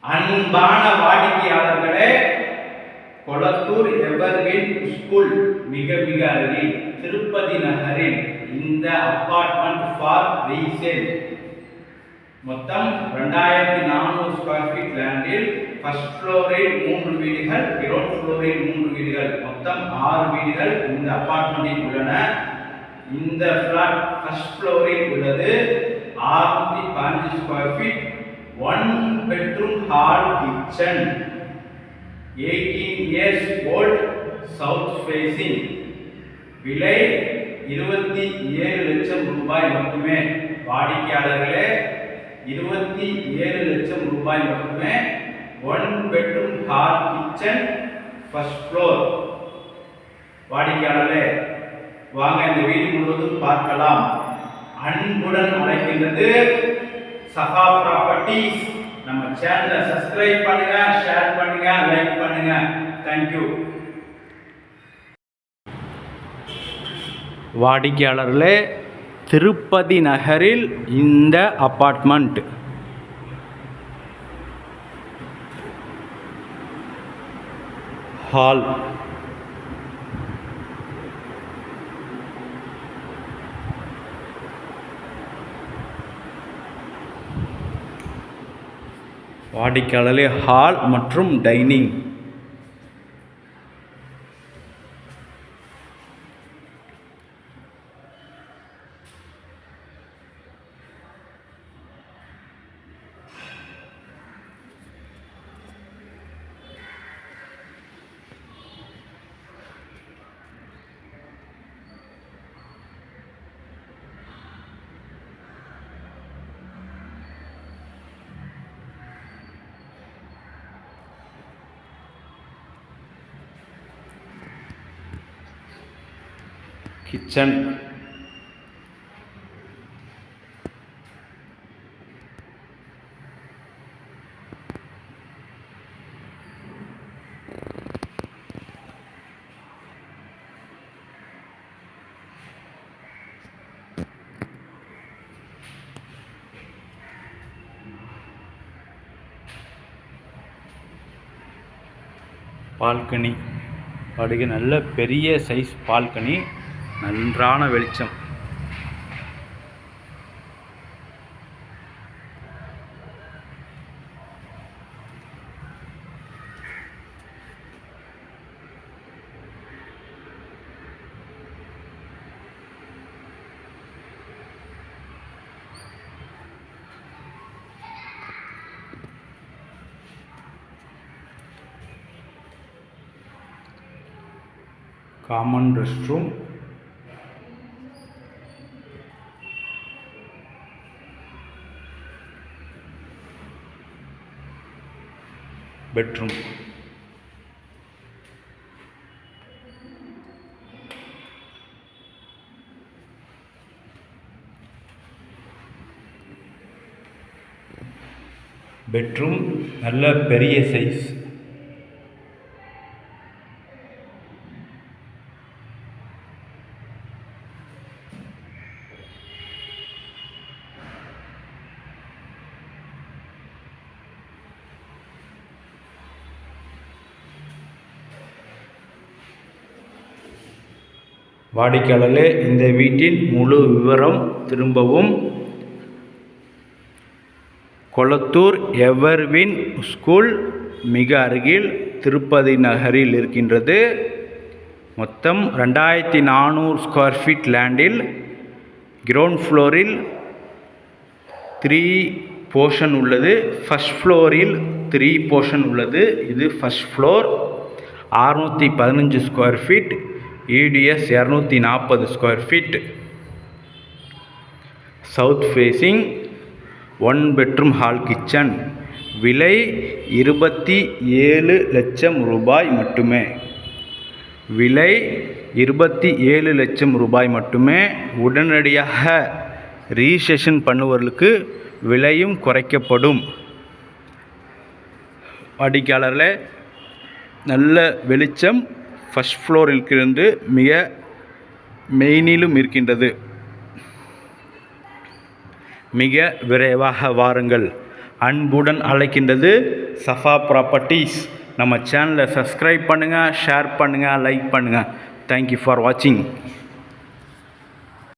அன்பான வாடிக்கையாளர்களே, Kolathur evergreen school மிக மிக அருகில் திருப்பதி நகரில் இந்த அபார்ட்மெண்ட் ஃபார் ரீசேல் மொத்தம் 2400 ஸ்கொயர் ஃபீட் லேண்டில் ஃபர்ஸ்ட் ஃப்ளோரில் 3 வீடுகள், கிரவுண்ட் ஃப்ளோரில் 3 வீடுகள், மொத்தம் 6 வீடுகள் இந்த அபார்ட்மெண்டில் உள்ளன. இந்த ஃபிளாட் ஃபர்ஸ்ட் ஃப்ளோரில் உள்ளது 615 square feet, 1 bedroom hall kitchen, 18 years old, south facing. விலை 27 லட்சம் ரூபாய் மட்டுமே. வாடிக்கையாளர்களே, 27 லட்சம் ரூபாய் மட்டுமே. 1 bedroom hall kitchen, first floor. வாடிக்கையாளர்களே, வாங்க இந்த வீடு முழுவதும் பார்க்கலாம். அன்புடன் அழைக்கின்றது சஃபா ப்ராப்பர்ட்டிஸ். நம்ம சேனலை சப்ஸ்கிரைப் பண்ணுங்க, ஷேர் பண்ணுங்க, லைக் பண்ணுங்க. தேங்க்யூ. வாடிக்கையாளர்களே, திருப்பதி நகரில் இந்த அபார்ட்மெண்ட் ஹால் வாடிக்கையாளர்களே, ஹால் மற்றும் டைனிங். Kitchen, balcony. பாருங்க, நல்ல பெரிய சைஸ் பால்கனி, நன்றான வெளிச்சம். Common rest room, bedroom. Bedroom நல்ல பெரிய சைஸ். வாடிக்கையாளர்களே, இந்த வீட்டின் முழு விவரம் திரும்பவும் கொளத்தூர் எவர்கிரீன் ஸ்கூல் மிக அருகில் திருப்பதி நகரில் இருக்கின்றது. மொத்தம் 2400 ஸ்கொயர் ஃபீட் லேண்டில் கிரவுண்ட் ஃப்ளோரில் 3 போர்ஷன் உள்ளது, ஃபர்ஸ்ட் ஃப்ளோரில் 3 போர்ஷன் உள்ளது. இது first floor, 615 square feet, EDS 240 square feet, south facing, 1 bedroom hall kitchen. விலை 27 லட்சம் ரூபாய் மட்டுமே. விலை 27 லட்சம் ரூபாய் மட்டுமே. உடனடியாக ரீசெஷன் பண்ணுவர்களுக்கு விலையும் குறைக்கப்படும். வாடிக்கையாளர்களே, நல்ல வெளிச்சம் ஃபர்ஸ்ட் ஃப்ளோரில் இருந்து மிக மெயினிலும் இருக்கின்றது. மிக விரைவாக வாருங்கள். அன்புடன் அழைக்கின்றது சஃபா ப்ராப்பர்ட்டிஸ். நம்ம சேனலை சப்ஸ்கிரைப் பண்ணுங்கள், ஷேர் பண்ணுங்கள், லைக் பண்ணுங்கள். தேங்க்யூ ஃபார் வாட்சிங்.